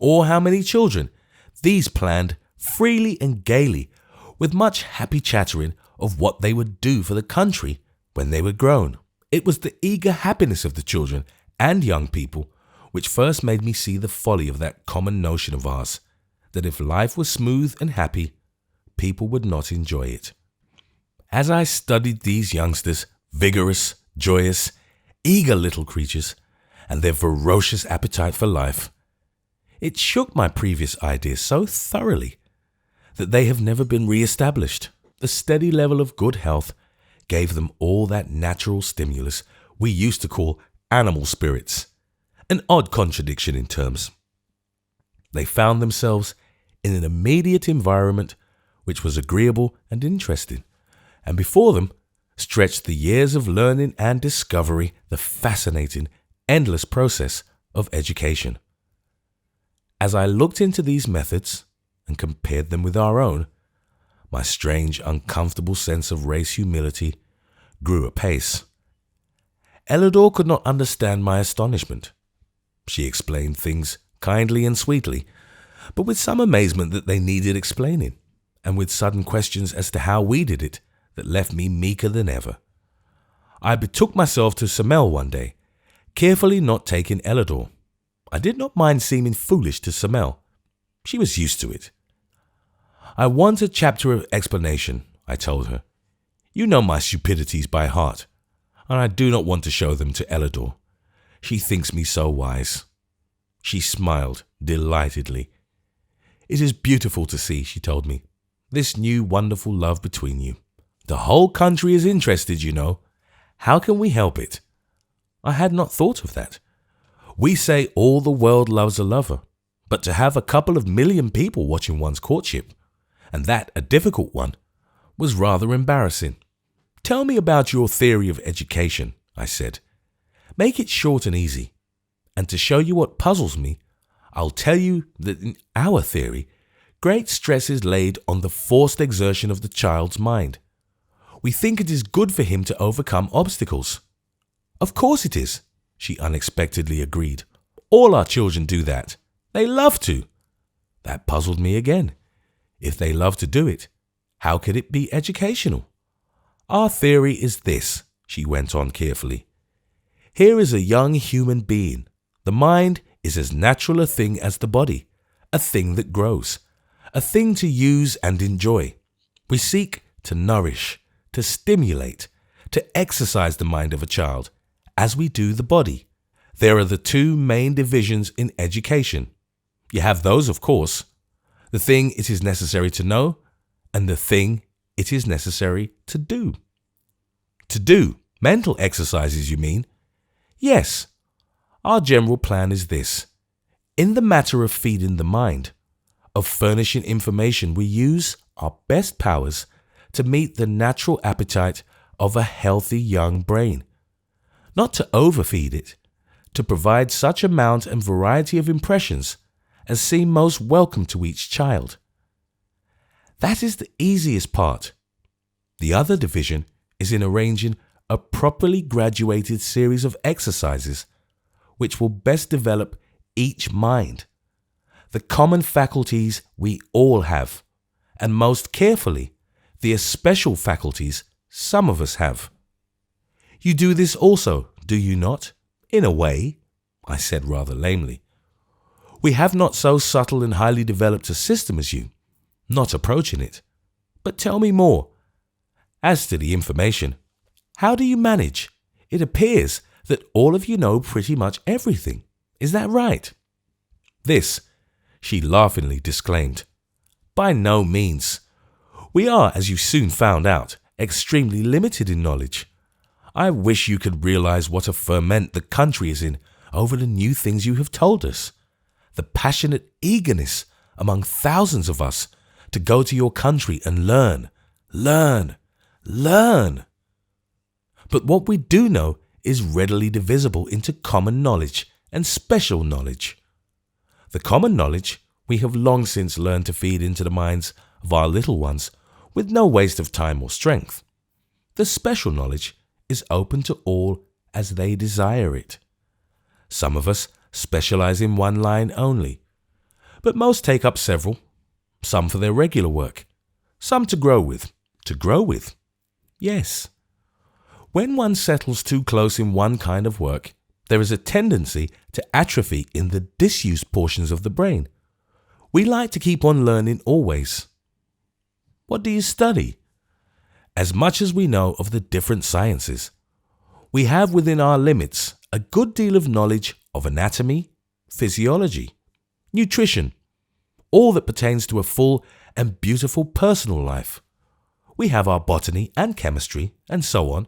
or how many children. These planned freely and gaily, with much happy chattering of what they would do for the country when they were grown. It was the eager happiness of the children and young people which first made me see the folly of that common notion of ours, that if life was smooth and happy, people would not enjoy it. As I studied these youngsters, vigorous, joyous, eager little creatures, and their ferocious appetite for life, it shook my previous ideas so thoroughly that they have never been re-established. The steady level of good health gave them all that natural stimulus we used to call animal spirits, an odd contradiction in terms. They found themselves in an immediate environment which was agreeable and interesting, and before them stretched the years of learning and discovery, the fascinating, endless process of education. As I looked into these methods and compared them with our own, my strange, uncomfortable sense of race humility grew apace. Ellador could not understand my astonishment. She explained things kindly and sweetly, but with some amazement that they needed explaining, and with sudden questions as to how we did it that left me meeker than ever. I betook myself to Samel one day, carefully not taking Ellador. I did not mind seeming foolish to Samel. She was used to it. I want a chapter of explanation, I told her. You know my stupidities by heart, and I do not want to show them to Ellador. She thinks me so wise. She smiled delightedly. It is beautiful to see, she told me, this new wonderful love between you. The whole country is interested, you know. How can we help it? I had not thought of that. We say all the world loves a lover, but to have a couple of million people watching one's courtship, and that a difficult one, was rather embarrassing. Tell me about your theory of education, I said. Make it short and easy. And to show you what puzzles me, I'll tell you that in our theory, great stress is laid on the forced exertion of the child's mind. We think it is good for him to overcome obstacles. Of course it is, she unexpectedly agreed. All our children do that. They love to. That puzzled me again. If they love to do it, how could it be educational? Our theory is this, she went on carefully. Here is a young human being. The mind is as natural a thing as the body, a thing that grows, a thing to use and enjoy. We seek to nourish, to stimulate, to exercise the mind of a child, as we do the body. There are the two main divisions in education. You have those, of course, the thing it is necessary to know, and the thing it is necessary to do. To do mental exercises, you mean? Yes. Our general plan is this. In the matter of feeding the mind, of furnishing information, we use our best powers to meet the natural appetite of a healthy young brain. Not to overfeed it, to provide such amount and variety of impressions as seem most welcome to each child. That is the easiest part. The other division is in arranging a properly graduated series of exercises which will best develop each mind, the common faculties we all have, and most carefully, the especial faculties some of us have. You do this also, do you not? In a way, I said rather lamely. We have not so subtle and highly developed a system as you, not approaching it. But tell me more. As to the information, how do you manage? It appears that all of you know pretty much everything. Is that right? This, she laughingly disclaimed. By no means. We are, as you soon found out, extremely limited in knowledge. I wish you could realize what a ferment the country is in over the new things you have told us. The passionate eagerness among thousands of us to go to your country and learn. But what we do know is readily divisible into common knowledge and special knowledge. The common knowledge we have long since learned to feed into the minds of our little ones with no waste of time or strength. The special knowledge is open to all as they desire it. Some of us specialize in one line only. but most take up several, some for their regular work, some to grow with. To grow with? Yes. When one settles too close in one kind of work, there is a tendency to atrophy in the disused portions of the brain. We like to keep on learning always. What do you study? As much as we know of the different sciences, we have within our limits a good deal of knowledge of anatomy, physiology, nutrition, all that pertains to a full and beautiful personal life. We have our botany and chemistry and so on,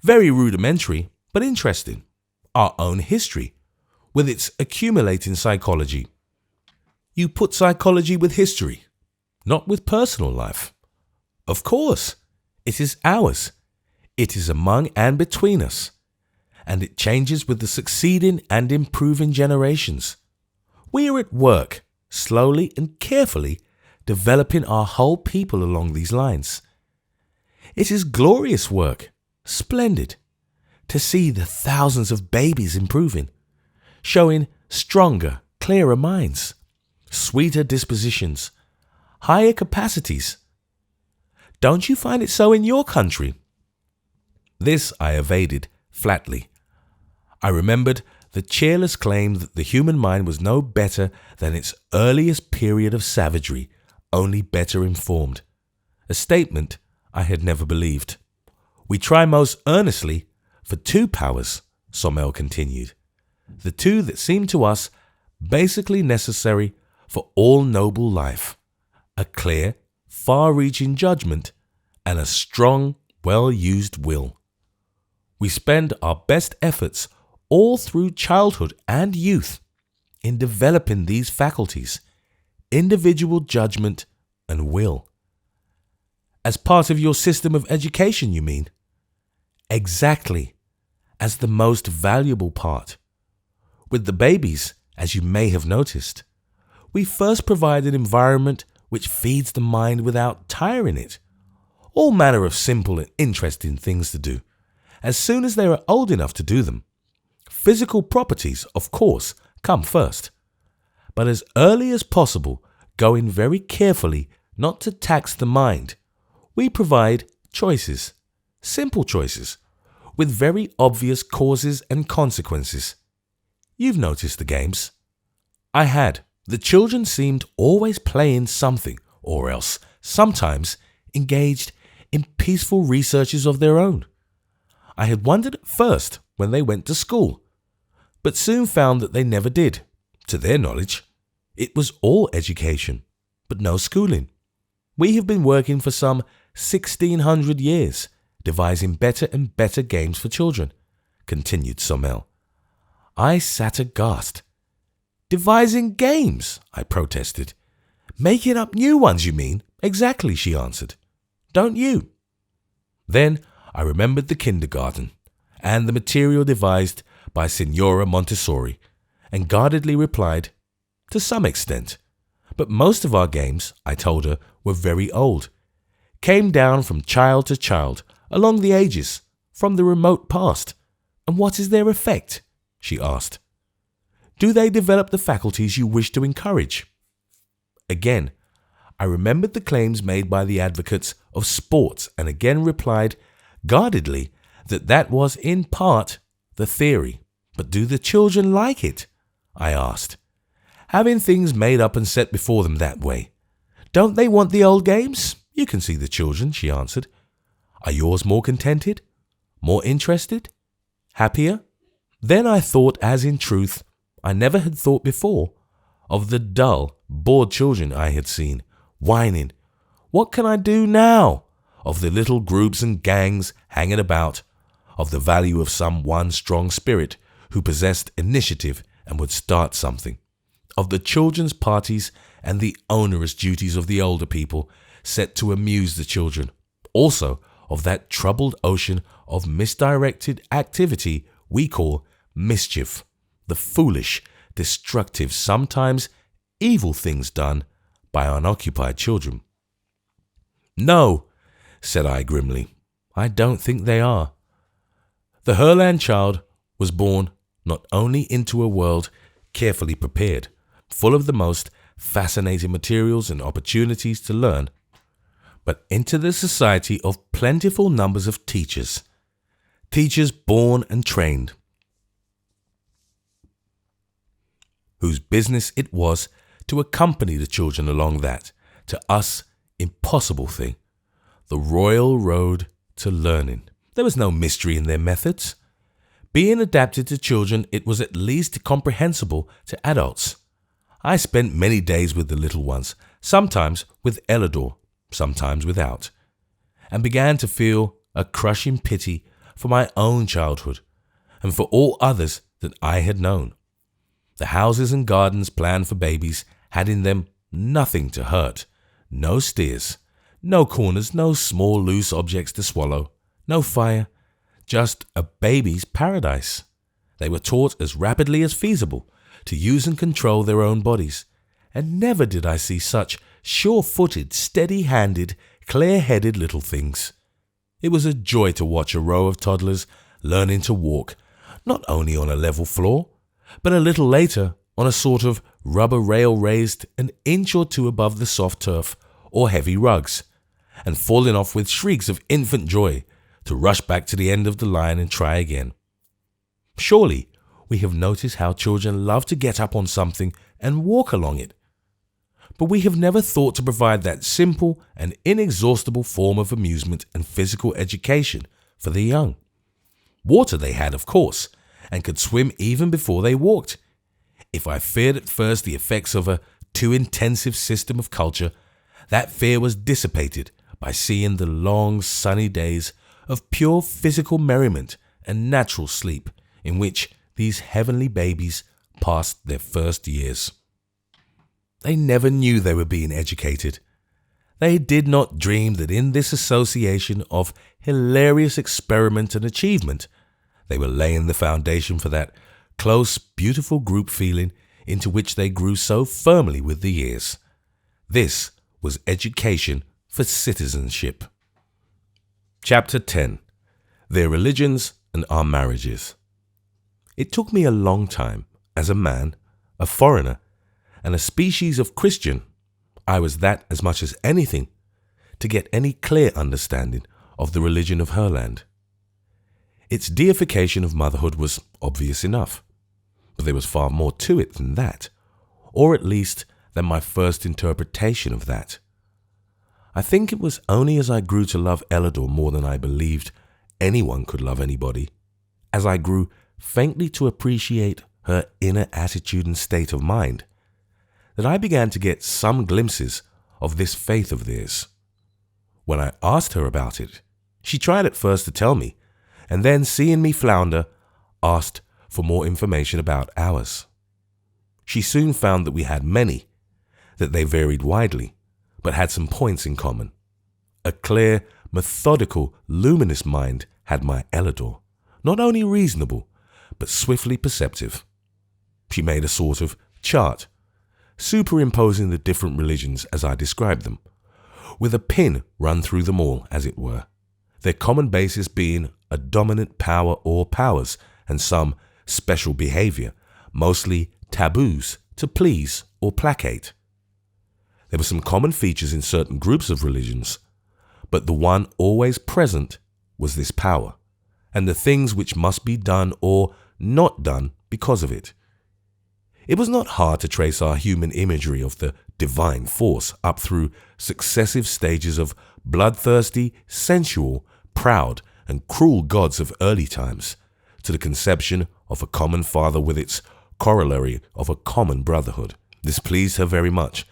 very rudimentary but interesting. Our own history, with its accumulating psychology. You put psychology with history, not with personal life. Of course, it is ours. It is among and between us, and it changes with the succeeding and improving generations. We are at work, slowly and carefully, developing our whole people along these lines. It is glorious work, splendid, to see the thousands of babies improving, showing stronger, clearer minds, sweeter dispositions, higher capacities. Don't you find it so in your country? This I evaded flatly. I remembered the cheerless claim that the human mind was no better than its earliest period of savagery, only better informed. A statement I had never believed. We try most earnestly for two powers, Sommel continued, the two that seem to us basically necessary for all noble life, a clear, far-reaching judgment and a strong, well-used will. We spend our best efforts all through childhood and youth in developing these faculties, individual judgment and will. As part of your system of education, you mean? Exactly, as the most valuable part. With the babies, as you may have noticed, we first provide an environment which feeds the mind without tiring it. All manner of simple and interesting things to do, as soon as they are old enough to do them. Physical properties, of course, come first, but as early as possible, going very carefully not to tax the mind, we provide choices, simple choices, with very obvious causes and consequences. You've noticed the games. I had. The children seemed always playing something, or else, sometimes, engaged in peaceful researches of their own. I had wondered at first when they went to school, but soon found that they never did, to their knowledge. It was all education, but no schooling. We have been working for some 1600 years, devising better and better games for children, continued Sommel. I sat aghast. Devising games, I protested. Making up new ones, you mean? Exactly, she answered. Don't you? Then I remembered the kindergarten and the material devised by Signora Montessori, and guardedly replied, to some extent. But most of our games, I told her, were very old, came down from child to child, along the ages, from the remote past. And what is their effect? She asked. Do they develop the faculties you wish to encourage? Again, I remembered the claims made by the advocates of sports and again replied guardedly that was in part the theory. But do the children like it? I asked. Having things made up and set before them that way. Don't they want the old games? You can see the children, she answered. Are yours more contented? More interested? Happier? Then I thought, as in truth I never had thought before, of the dull, bored children I had seen, whining, what can I do now? Of the little groups and gangs hanging about, of the value of some one strong spirit who possessed initiative and would start something, of the children's parties and the onerous duties of the older people set to amuse the children, also of that troubled ocean of misdirected activity we call mischief, the foolish, destructive, sometimes evil things done by unoccupied children. No, said I grimly, I don't think they are. The Herland child was born not only into a world carefully prepared, full of the most fascinating materials and opportunities to learn, but into the society of plentiful numbers of teachers. Teachers born and trained, whose business it was to accompany the children along that, to us, impossible thing, the royal road to learning. There was no mystery in their methods. Being adapted to children, it was at least comprehensible to adults. I spent many days with the little ones, sometimes with Ellador, sometimes without, and began to feel a crushing pity for my own childhood and for all others that I had known. The houses and gardens planned for babies had in them nothing to hurt, no steers, no corners, no small loose objects to swallow, no fire, just a baby's paradise. They were taught as rapidly as feasible to use and control their own bodies, and never did I see such sure-footed, steady-handed, clear-headed little things. It was a joy to watch a row of toddlers learning to walk, not only on a level floor, but a little later on a sort of rubber rail raised an inch or two above the soft turf or heavy rugs, and falling off with shrieks of infant joy to rush back to the end of the line and try again. Surely we have noticed how children love to get up on something and walk along it. But we have never thought to provide that simple and inexhaustible form of amusement and physical education for the young. Water they had, of course, and could swim even before they walked. If I feared at first the effects of a too intensive system of culture, that fear was dissipated by seeing the long sunny days of pure physical merriment and natural sleep in which these heavenly babies passed their first years. They never knew they were being educated. They did not dream that in this association of hilarious experiment and achievement, they were laying the foundation for that close, beautiful group feeling into which they grew so firmly with the years. This was education for citizenship. Chapter 10. Their Religions and Our Marriages. It took me a long time, as a man, a foreigner, and a species of Christian, I was that as much as anything, to get any clear understanding of the religion of Herland. Its deification of motherhood was obvious enough, but there was far more to it than that, or at least than my first interpretation of that. I think it was only as I grew to love Ellador more than I believed anyone could love anybody, as I grew faintly to appreciate her inner attitude and state of mind, that I began to get some glimpses of this faith of theirs. When I asked her about it, she tried at first to tell me, and then, seeing me flounder, asked for more information about ours. She soon found that we had many, that they varied widely, but had some points in common. A clear, methodical, luminous mind had my Ellador, not only reasonable, but swiftly perceptive. She made a sort of chart, superimposing the different religions as I described them, with a pin run through them all, as it were, their common basis being a dominant power or powers and some special behavior, mostly taboos to please or placate. There were some common features in certain groups of religions, but the one always present was this power, and the things which must be done or not done because of it. It was not hard to trace our human imagery of the divine force up through successive stages of bloodthirsty, sensual, proud, and cruel gods of early times, to the conception of a common father with its corollary of a common brotherhood. This pleased her very much,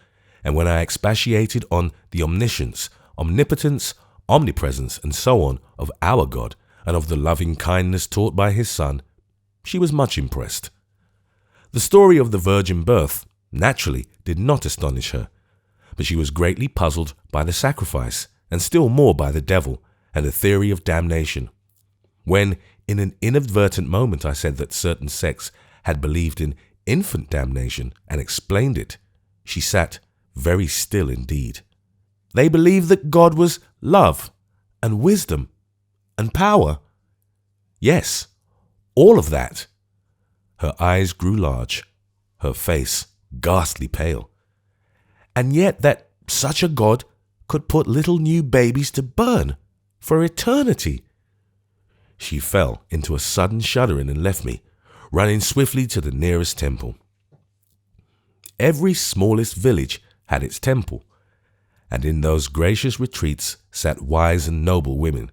and when I expatiated on the omniscience, omnipotence, omnipresence, and so on of our God, and of the loving kindness taught by his Son, she was much impressed. The story of the virgin birth naturally did not astonish her, but she was greatly puzzled by the sacrifice, and still more by the devil and the theory of damnation. When, in an inadvertent moment, I said that certain sects had believed in infant damnation and explained it, she sat very still indeed. They believed that God was love and wisdom and power. Yes, all of that. Her eyes grew large, her face ghastly pale, and yet that such a God could put little new babies to burn for eternity. She fell into a sudden shuddering and left me, running swiftly to the nearest temple. Every smallest village had its temple, and in those gracious retreats sat wise and noble women,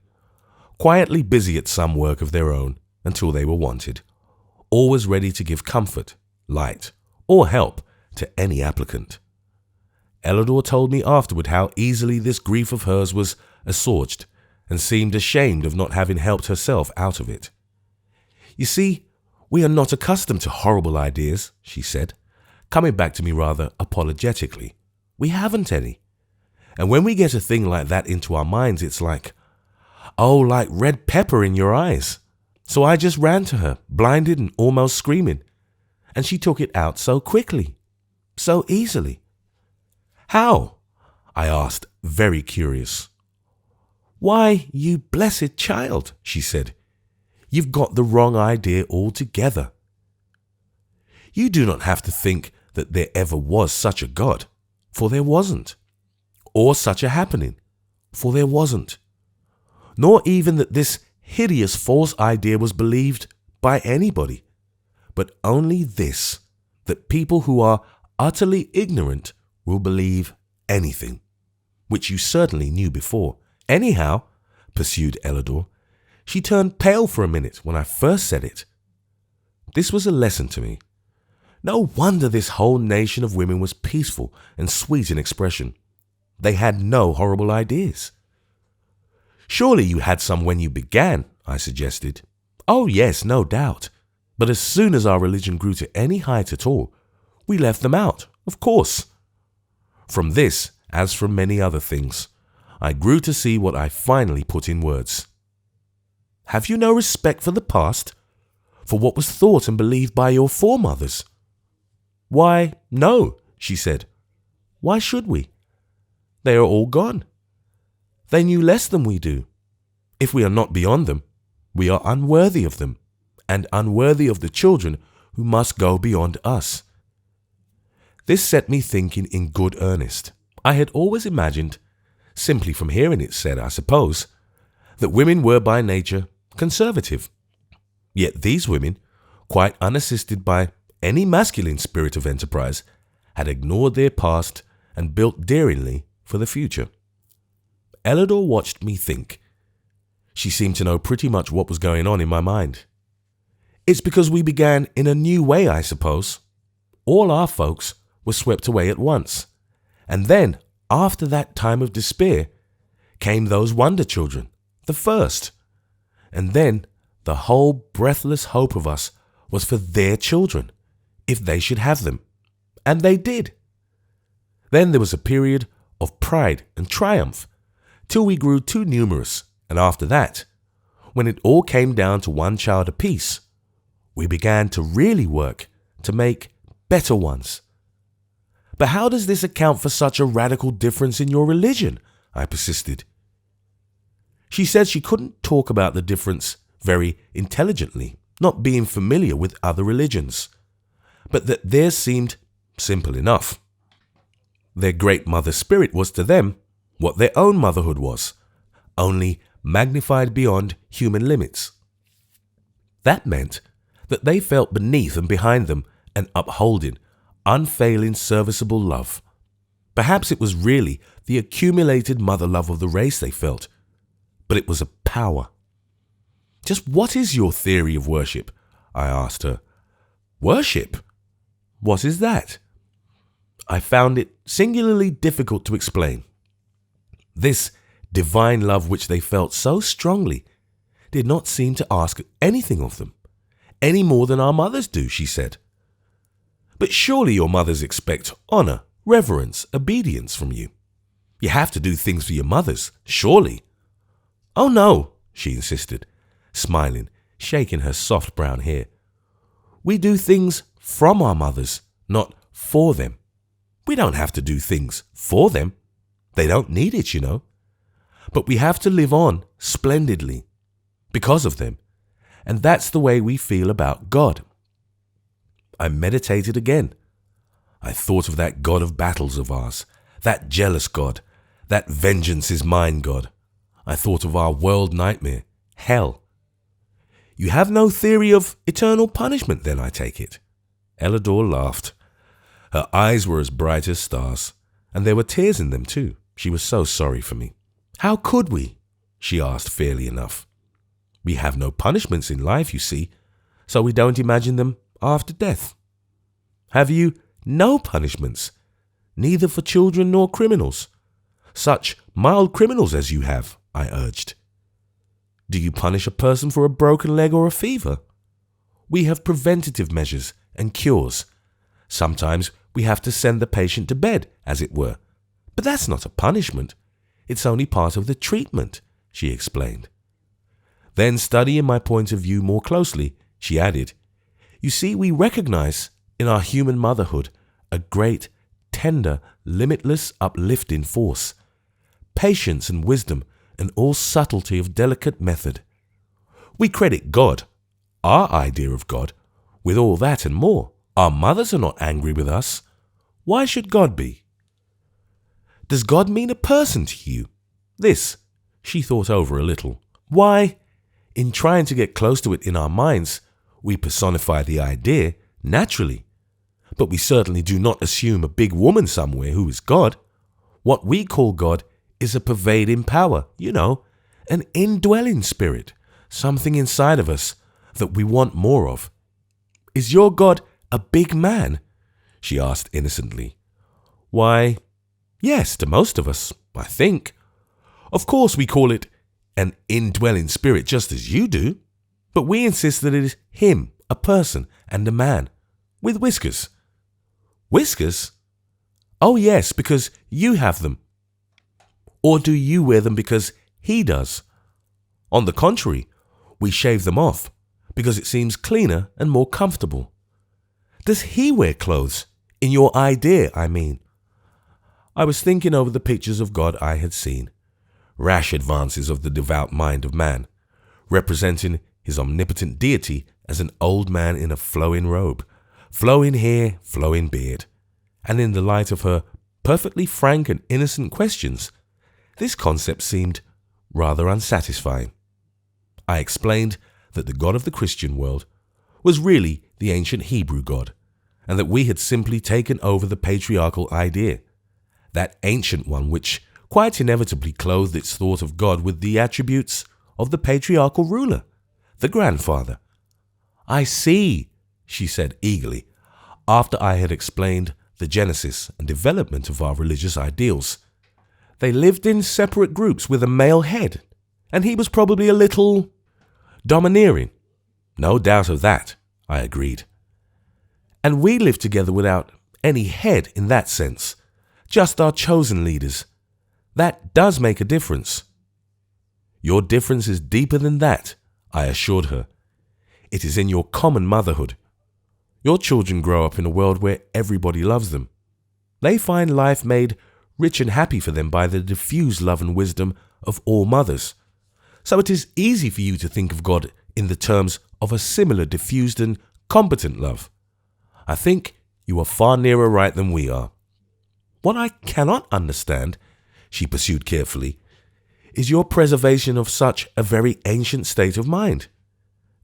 quietly busy at some work of their own until they were wanted, always ready to give comfort, light, or help to any applicant. Ellador told me afterward how easily this grief of hers was assuaged, and seemed ashamed of not having helped herself out of it. You see, we are not accustomed to horrible ideas, she said, coming back to me rather apologetically. We haven't any. And when we get a thing like that into our minds, it's like red pepper in your eyes. So I just ran to her, blinded and almost screaming, and she took it out so quickly, so easily. How? I asked, very curious. Why, you blessed child, she said, you've got the wrong idea altogether. You do not have to think that there ever was such a God, for there wasn't, or such a happening, for there wasn't, nor even that this hideous false idea was believed by anybody, but only this, that people who are utterly ignorant will believe anything, which you certainly knew before. Anyhow, pursued Ellador, she turned pale for a minute when I first said it. This was a lesson to me. No wonder this whole nation of women was peaceful and sweet in expression. They had no horrible ideas. Surely you had some when you began, I suggested. Oh yes, no doubt. But as soon as our religion grew to any height at all, we left them out, of course. From this, as from many other things, I grew to see what I finally put in words. Have you no respect for the past? For what was thought and believed by your foremothers? Why, no, she said. Why should we? They are all gone. They knew less than we do. If we are not beyond them, we are unworthy of them, and unworthy of the children who must go beyond us. This set me thinking in good earnest. I had always imagined, simply from hearing it said, I suppose, that women were by nature conservative. Yet these women, quite unassisted by any masculine spirit of enterprise, had ignored their past and built daringly for the future. Ellador watched me think. She seemed to know pretty much what was going on in my mind. It's because we began in a new way, I suppose. All our folks were swept away at once. And then, after that time of despair, came those wonder children, the first. And then the whole breathless hope of us was for their children, if they should have them. And they did. Then there was a period of pride and triumph, till we grew too numerous, and after that, when it all came down to one child apiece, we began to really work to make better ones. But how does this account for such a radical difference in your religion? I persisted. She said she couldn't talk about the difference very intelligently, not being familiar with other religions, but that theirs seemed simple enough. Their great mother spirit was to them what their own motherhood was, only magnified beyond human limits. That meant that they felt beneath and behind them an upholding, unfailing, serviceable love. Perhaps it was really the accumulated mother love of the race they felt, but it was a power. Just what is your theory of worship? I asked her. Worship? What is that? I found it singularly difficult to explain. This divine love which they felt so strongly did not seem to ask anything of them, any more than our mothers do, she said. But surely your mothers expect honor, reverence, obedience from you. You have to do things for your mothers, surely. Oh no, she insisted, smiling, shaking her soft brown hair. We do things from our mothers, not for them. We don't have to do things for them. They don't need it, you know. But we have to live on splendidly because of them. And that's the way we feel about God. I meditated again. I thought of that God of battles of ours, that jealous God, that vengeance is mine God. I thought of our world nightmare, hell. You have no theory of eternal punishment then, I take it? Ellador laughed. Her eyes were as bright as stars, and there were tears in them too. She was so sorry for me. How could we? She asked fairly enough. We have no punishments in life, you see, so we don't imagine them after death. Have you no punishments, neither for children nor criminals? Such mild criminals as you have, I urged. Do you punish a person for a broken leg or a fever? We have preventative measures and cures. Sometimes we have to send the patient to bed, as it were. But that's not a punishment. It's only part of the treatment, she explained. Then, studying my point of view more closely, she added, You see, we recognize in our human motherhood a great, tender, limitless, uplifting force, patience and wisdom, and all subtlety of delicate method. We credit God, our idea of God, with all that and more. Our mothers are not angry with us. Why should God be? Does God mean a person to you? This, she thought over a little. Why, in trying to get close to it in our minds, we personify the idea, naturally. But we certainly do not assume a big woman somewhere who is God. What we call God is a pervading power, an indwelling spirit, something inside of us that we want more of. Is your God a big man? She asked innocently. Why, yes, to most of us, I think. Of course we call it an indwelling spirit just as you do, but we insist that it is him, a person and a man, with whiskers. Whiskers? Oh yes, because you have them. Or do you wear them because he does? On the contrary, we shave them off because it seems cleaner and more comfortable. Does he wear clothes? In your idea, I mean. I was thinking over the pictures of God I had seen, rash advances of the devout mind of man, representing his omnipotent deity as an old man in a flowing robe, flowing hair, flowing beard, and in the light of her perfectly frank and innocent questions, this concept seemed rather unsatisfying. I explained that the God of the Christian world was really the ancient Hebrew God, and that we had simply taken over the patriarchal idea, that ancient one which quite inevitably clothed its thought of God with the attributes of the patriarchal ruler, the grandfather. I see, she said eagerly, after I had explained the genesis and development of our religious ideals. They lived in separate groups with a male head, and he was probably a little domineering. No doubt of that, I agreed. And we lived together without any head in that sense, just our chosen leaders. That does make a difference. Your difference is deeper than that, I assured her. It is in your common motherhood. Your children grow up in a world where everybody loves them. They find life made rich and happy for them by the diffused love and wisdom of all mothers. So it is easy for you to think of God in the terms of a similar diffused and competent love. I think you are far nearer right than we are. What I cannot understand, she pursued carefully, is your preservation of such a very ancient state of mind.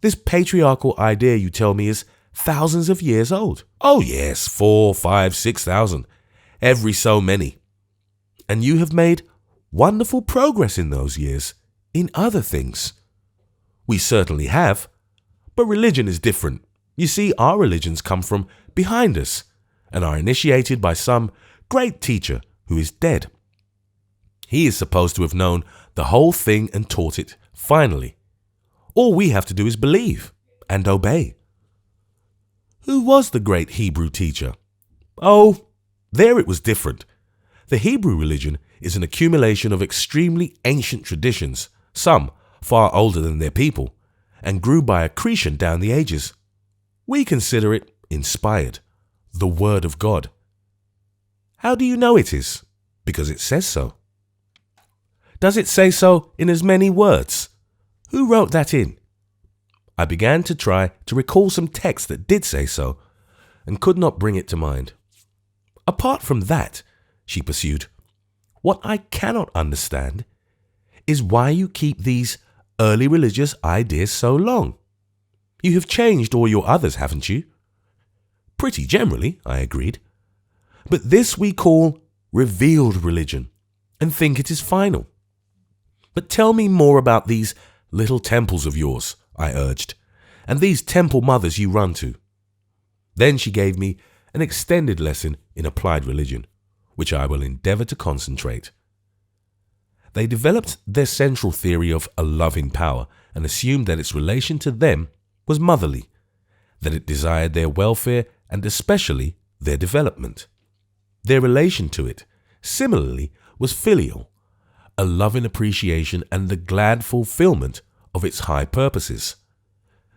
This patriarchal idea, you tell me, is thousands of years old. Oh yes, 4, 5, 6,000, every so many. And you have made wonderful progress in those years, in other things. We certainly have, but religion is different. You see, our religions come from behind us and are initiated by some great teacher who is dead. He is supposed to have known the whole thing and taught it finally. All we have to do is believe and obey. Who was the great Hebrew teacher? Oh, there it was different. The Hebrew religion is an accumulation of extremely ancient traditions, some far older than their people, and grew by accretion down the ages. We consider it inspired, the Word of God. How do you know it is? Because it says so. Does it say so in as many words? Who wrote that in? I began to try to recall some text that did say so, and could not bring it to mind. Apart from that, she pursued. What I cannot understand is why you keep these early religious ideas so long. You have changed all your others, haven't you? Pretty generally, I agreed. But this we call revealed religion and think it is final. But tell me more about these little temples of yours, I urged, and these temple mothers you run to. Then she gave me an extended lesson in applied religion, which I will endeavour to concentrate. They developed their central theory of a loving power and assumed that its relation to them was motherly, that it desired their welfare and especially their development. Their relation to it, similarly, was filial, a loving appreciation and the glad fulfillment of its high purposes.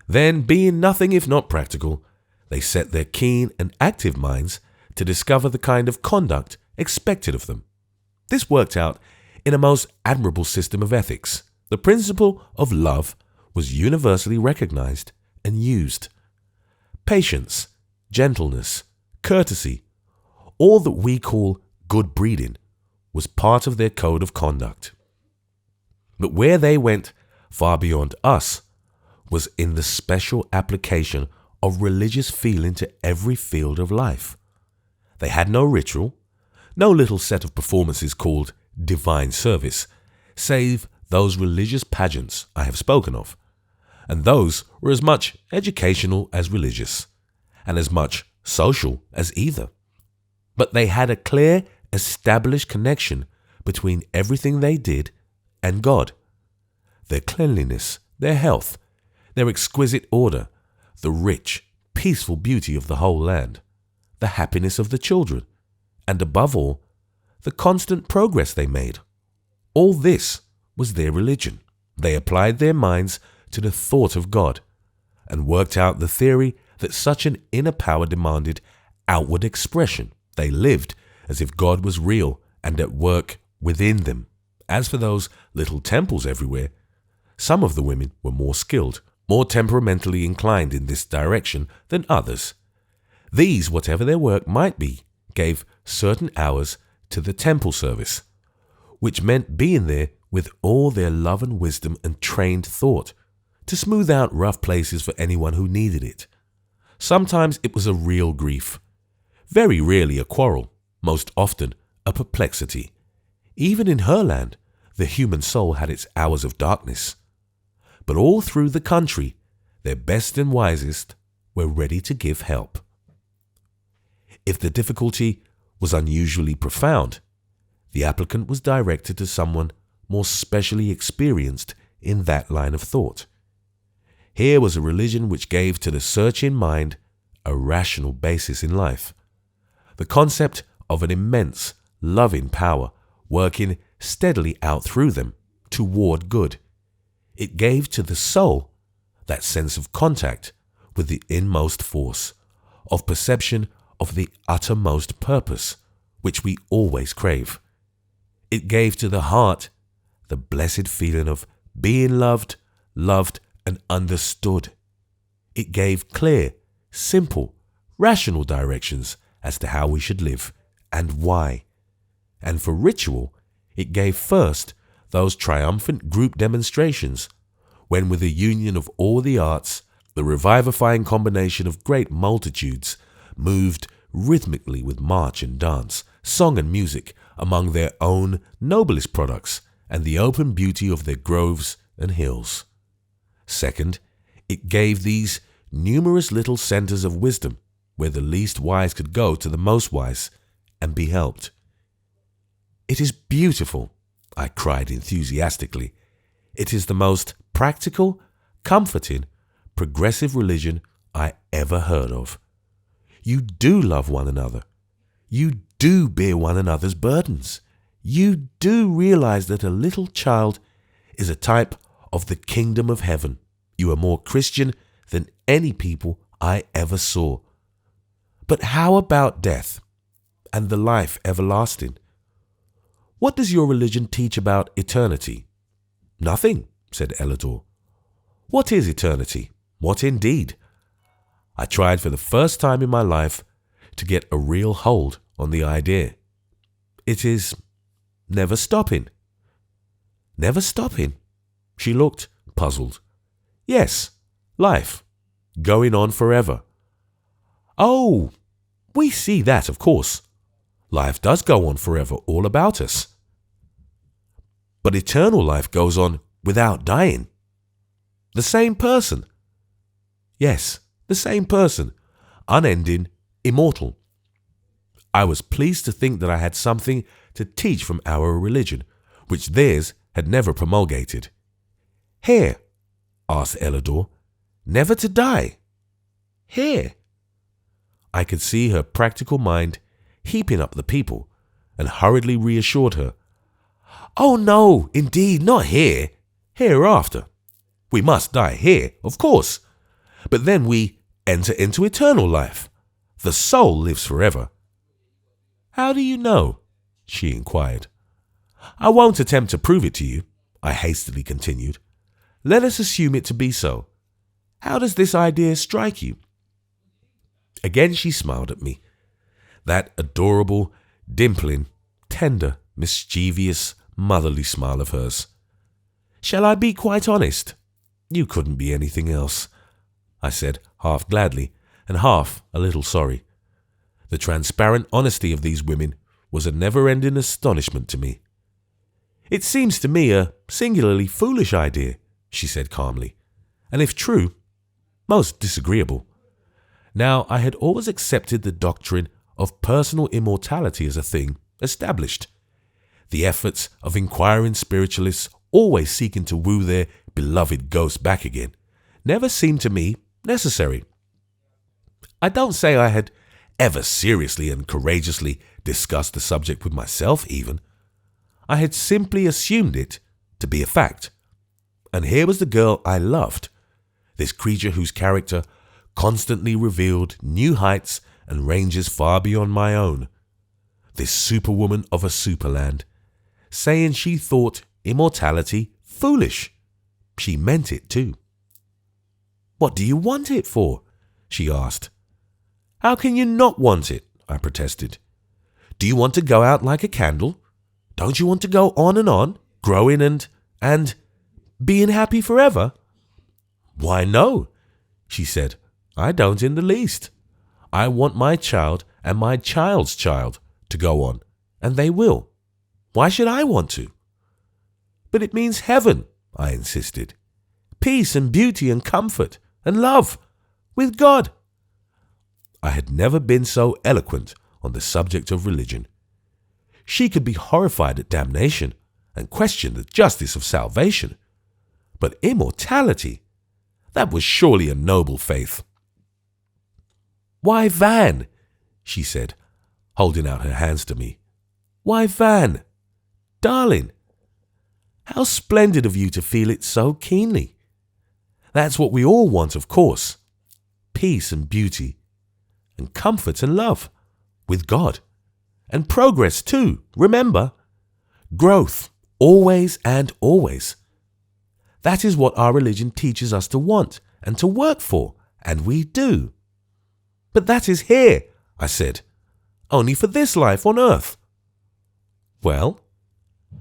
Then, being nothing if not practical, they set their keen and active minds to discover the kind of conduct expected of them. This worked out in a most admirable system of ethics. The principle of love was universally recognized and used. Patience, gentleness, courtesy, all that we call good breeding, was part of their code of conduct. But where they went far beyond us was in the special application of religious feeling to every field of life. They had no ritual, no little set of performances called divine service, save those religious pageants I have spoken of, and those were as much educational as religious, and as much social as either. But they had a clear, established connection between everything they did and God. Their cleanliness, their health, their exquisite order, the rich, peaceful beauty of the whole land, the happiness of the children, and above all, the constant progress they made. All this was their religion. They applied their minds to the thought of God and worked out the theory that such an inner power demanded outward expression. They lived as if God was real and at work within them. As for those little temples everywhere, some of the women were more skilled, more temperamentally inclined in this direction than others. These, whatever their work might be, gave certain hours to the temple service, which meant being there with all their love and wisdom and trained thought, to smooth out rough places for anyone who needed it. Sometimes it was a real grief, very rarely a quarrel, most often a perplexity. Even in Herland, the human soul had its hours of darkness. But all through the country, their best and wisest were ready to give help. If the difficulty was unusually profound, the applicant was directed to someone more specially experienced in that line of thought. Here was a religion which gave to the searching mind a rational basis in life, the concept of an immense, loving power working steadily out through them toward good. It gave to the soul that sense of contact with the inmost force, of perception of the uttermost purpose, which we always crave. It gave to the heart the blessed feeling of being loved, and understood. It gave clear, simple, rational directions as to how we should live and why. And for ritual, it gave first those triumphant group demonstrations, when with a union of all the arts, the revivifying combination of great multitudes moved rhythmically with march and dance, song and music among their own noblest products and the open beauty of their groves and hills. Second, it gave these numerous little centers of wisdom where the least wise could go to the most wise and be helped. "It is beautiful," I cried enthusiastically. "It is the most practical, comforting, progressive religion I ever heard of. You do love one another. You do bear one another's burdens. You do realize that a little child is a type of the kingdom of heaven. You are more Christian than any people I ever saw. But how about death and the life everlasting? What does your religion teach about eternity?" "Nothing," said Ellador. "What is eternity? What indeed?" I tried for the first time in my life to get a real hold on the idea. It is never stopping. Never stopping? She looked puzzled. Yes, life. Going on forever. Oh, we see that, of course. Life does go on forever all about us. But eternal life goes on without dying. The same person. Yes, the same person. Unending, immortal. I was pleased to think that I had something to teach from our religion, which theirs had never promulgated. Here, asked Ellador, never to die. Here. I could see her practical mind heaping up the people, and hurriedly reassured her. Oh no, indeed, not here. Hereafter. We must die here, of course. But then we enter into eternal life. The soul lives forever. How do you know? She inquired. I won't attempt to prove it to you, I hastily continued. Let us assume it to be so. How does this idea strike you? Again she smiled at me. That adorable, dimpling, tender, mischievous, motherly smile of hers. Shall I be quite honest? You couldn't be anything else, I said, half gladly and half a little sorry. The transparent honesty of these women was a never-ending astonishment to me. It seems to me a singularly foolish idea, she said calmly, and if true, most disagreeable. Now, I had always accepted the doctrine of personal immortality as a thing established. The efforts of inquiring spiritualists always seeking to woo their beloved ghost back again never seemed to me necessary. I don't say I had ever seriously and courageously discussed the subject with myself even. I had simply assumed it to be a fact. And here was the girl I loved, this creature whose character constantly revealed new heights and ranges far beyond my own. This superwoman of a superland, saying she thought immortality foolish. She meant it too. What do you want it for? She asked. How can you not want it? I protested. Do you want to go out like a candle? Don't you want to go on, growing and being happy forever? Why no, she said. I don't in the least. I want my child and my child's child to go on, and they will. Why should I want to? But it means heaven, I insisted. Peace and beauty and comfort and love with God. I had never been so eloquent on the subject of religion. She could be horrified at damnation and question the justice of salvation. But immortality, that was surely a noble faith. Why, Van, she said, holding out her hands to me. Why, Van, darling, how splendid of you to feel it so keenly. That's what we all want, of course. Peace and beauty, and comfort and love, with God. And progress too, remember. Growth, always and always. That is what our religion teaches us to want and to work for, and we do. But that is here, I said, only for this life on earth. Well,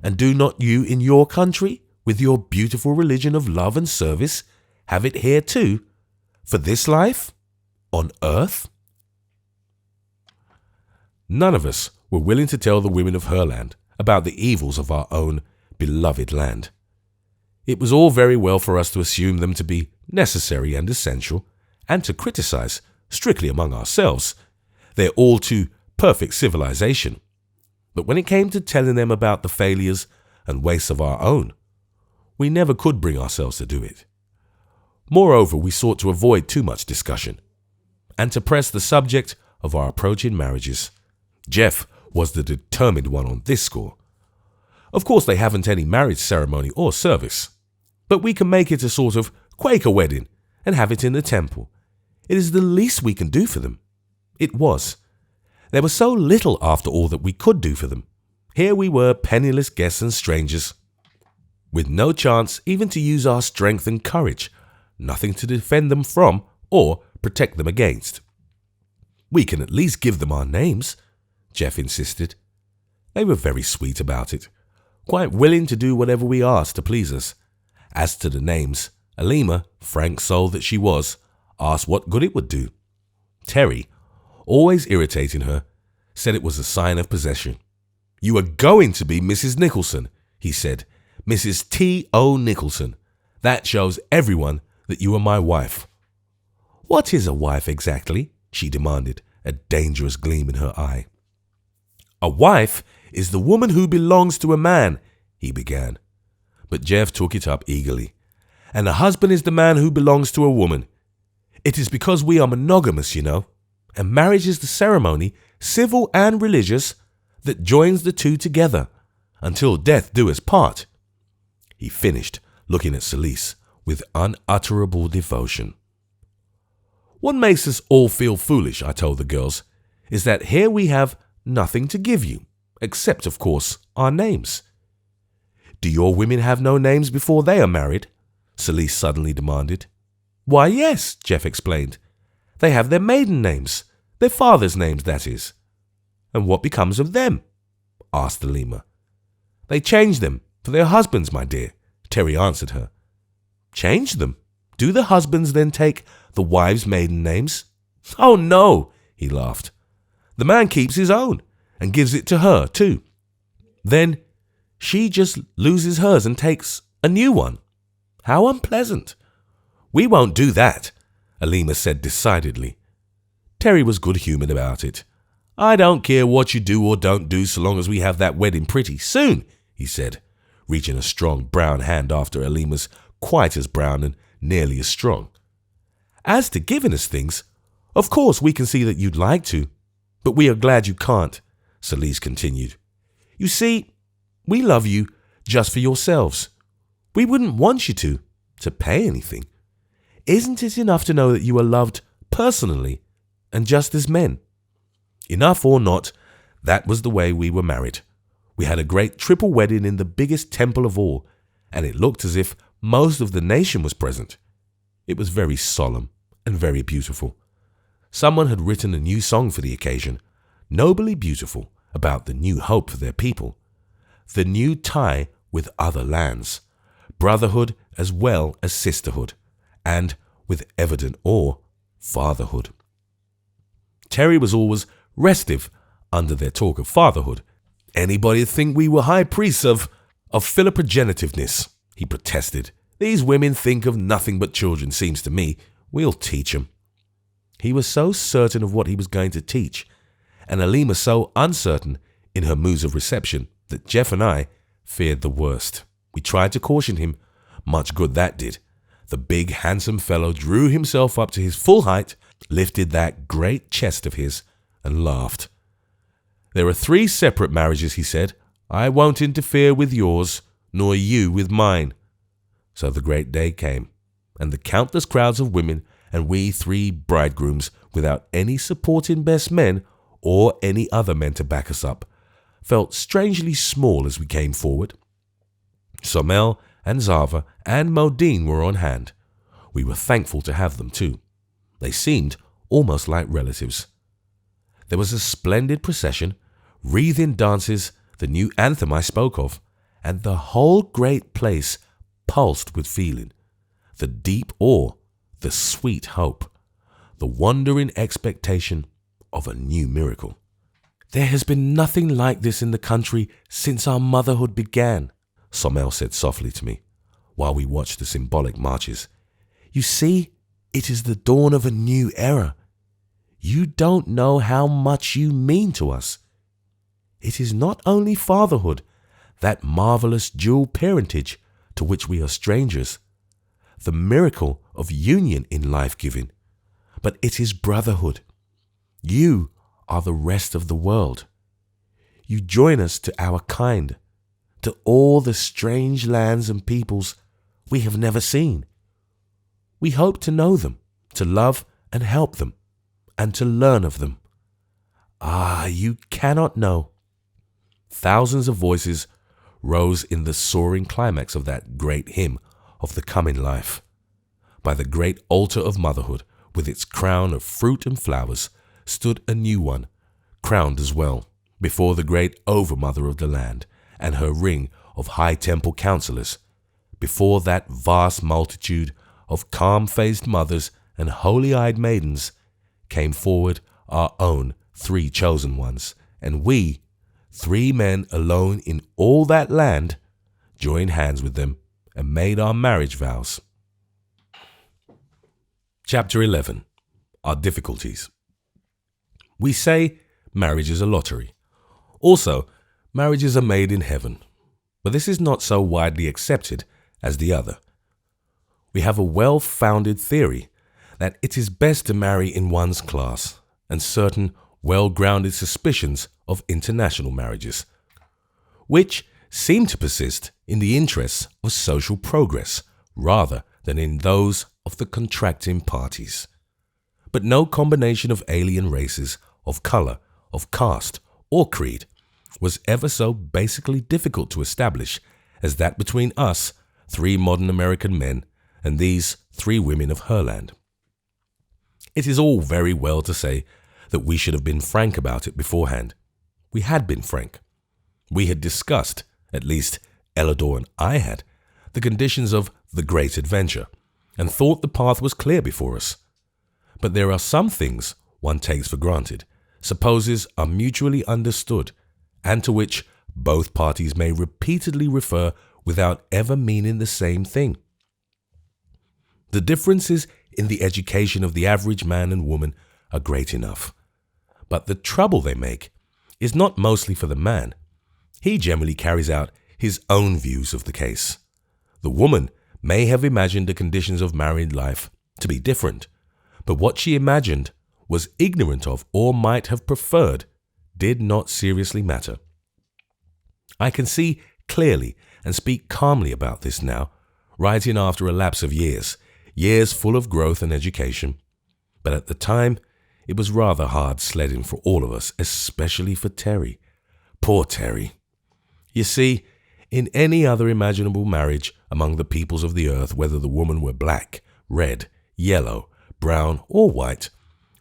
and do not you in your country, with your beautiful religion of love and service, have it here too, for this life, on earth? None of us were willing to tell the women of Herland about the evils of our own beloved land. It was all very well for us to assume them to be necessary and essential, and to criticize, strictly among ourselves, their all too perfect civilization. But when it came to telling them about the failures and wastes of our own, we never could bring ourselves to do it. Moreover, we sought to avoid too much discussion, and to press the subject of our approaching marriages. Jeff was the determined one on this score. Of course, they haven't any marriage ceremony or service, but we can make it a sort of Quaker wedding and have it in the temple. It is the least we can do for them. It was. There was so little, after all, that we could do for them. Here we were, penniless guests and strangers, with no chance even to use our strength and courage, nothing to defend them from or protect them against. We can at least give them our names, Jeff insisted. They were very sweet about it, quite willing to do whatever we asked to please us. As to the names, Alima, frank soul that she was, asked what good it would do. Terry, always irritating her, said it was a sign of possession. "You are going to be Mrs. Nicholson," he said. "Mrs. T.O. Nicholson. That shows everyone that you are my wife." "What is a wife exactly?" she demanded, a dangerous gleam in her eye. "A wife is the woman who belongs to a man," he began. But Jeff took it up eagerly. "And a husband is the man who belongs to a woman. It is because we are monogamous, you know, and marriage is the ceremony, civil and religious, that joins the two together, until death do us part." He finished, looking at Celise with unutterable devotion. "What makes us all feel foolish," I told the girls, "is that here we have nothing to give you, except, of course, our names." "Do your women have no names before they are married?" Celise suddenly demanded. "Why, yes," Jeff explained. "They have their maiden names, their father's names, that is." "And what becomes of them?" asked Alima. "They change them for their husbands, my dear," Terry answered her. "Change them? Do the husbands then take the wives' maiden names?" "Oh, no," he laughed. "The man keeps his own and gives it to her, too. Then she just loses hers and takes a new one. How unpleasant." "We won't do that," Alima said decidedly. Terry was good-humored about it. "I don't care what you do or don't do so long as we have that wedding pretty soon," he said, reaching a strong brown hand after Alima's quite as brown and nearly as strong. "As to giving us things, of course we can see that you'd like to, but we are glad you can't," Celise continued. "You see, we love you just for yourselves. We wouldn't want you to pay anything. Isn't it enough to know that you are loved personally and just as men?" Enough or not, that was the way we were married. We had a great triple wedding in the biggest temple of all, and it looked as if most of the nation was present. It was very solemn and very beautiful. Someone had written a new song for the occasion, nobly beautiful, about the new hope for their people, the new tie with other lands, brotherhood as well as sisterhood, and, with evident awe, fatherhood. Terry was always restive under their talk of fatherhood. "Anybody'd think we were high priests of philoprogenitiveness," he protested. "These women think of nothing but children, seems to me. We'll teach 'em." He was so certain of what he was going to teach, and Alima so uncertain in her moods of reception, that Jeff and I feared the worst. We tried to caution him. Much good that did. The big, handsome fellow drew himself up to his full height, lifted that great chest of his, and laughed. "There are 3 separate marriages," he said. "I won't interfere with yours, nor you with mine." So the great day came, and the countless crowds of women, and we 3 bridegrooms, without any supporting best men or any other men to back us up, felt strangely small as we came forward. Somel and Zava and Modine were on hand. We were thankful to have them too. They seemed almost like relatives. There was a splendid procession, wreath-in dances, the new anthem I spoke of, and the whole great place pulsed with feeling, the deep awe, the sweet hope, the wondering expectation of a new miracle. "There has been nothing like this in the country since our motherhood began," Somel said softly to me, while we watched the symbolic marches. "You see, it is the dawn of a new era. You don't know how much you mean to us. It is not only fatherhood, that marvelous dual parentage to which we are strangers, the miracle of union in life-giving, but it is brotherhood. You are the rest of the world. You join us to our kind, to all the strange lands and peoples we have never seen. We hope to know them, to love and help them, and to learn of them. Ah, you cannot know." Thousands of voices rose in the soaring climax of that great hymn of the coming life. By the great altar of motherhood, with its crown of fruit and flowers, stood a new one, crowned as well, before the great overmother of the land and her ring of high temple counselors, before that vast multitude of calm-faced mothers and holy-eyed maidens, came forward our own 3 chosen ones, and we, 3 men alone in all that land, joined hands with them and made our marriage vows. Chapter 11. Our difficulties. We say marriage is a lottery. Also, marriages are made in heaven, but this is not so widely accepted as the other. We have a well-founded theory that it is best to marry in one's class, and certain well-grounded suspicions of international marriages, which seem to persist in the interests of social progress rather than in those of the contracting parties. But no combination of alien races, of color, of caste, or creed was ever so basically difficult to establish as that between us, 3 modern American men, and these 3 women of Herland. It is all very well to say that we should have been frank about it beforehand. We had been frank. We had discussed, at least Ellador and I had, the conditions of the great adventure, and thought the path was clear before us. But there are some things one takes for granted, supposes are mutually understood, and to which both parties may repeatedly refer without ever meaning the same thing. The differences in the education of the average man and woman are great enough, but the trouble they make is not mostly for the man. He generally carries out his own views of the case. The woman may have imagined the conditions of married life to be different, but what she imagined, was ignorant of, or might have preferred, did not seriously matter. I can see clearly and speak calmly about this now, writing after a lapse of years full of growth and education. But at the time, it was rather hard sledding for all of us, especially for Terry. Poor Terry. You see, in any other imaginable marriage among the peoples of the earth, whether the woman were black, red, yellow, brown, or white,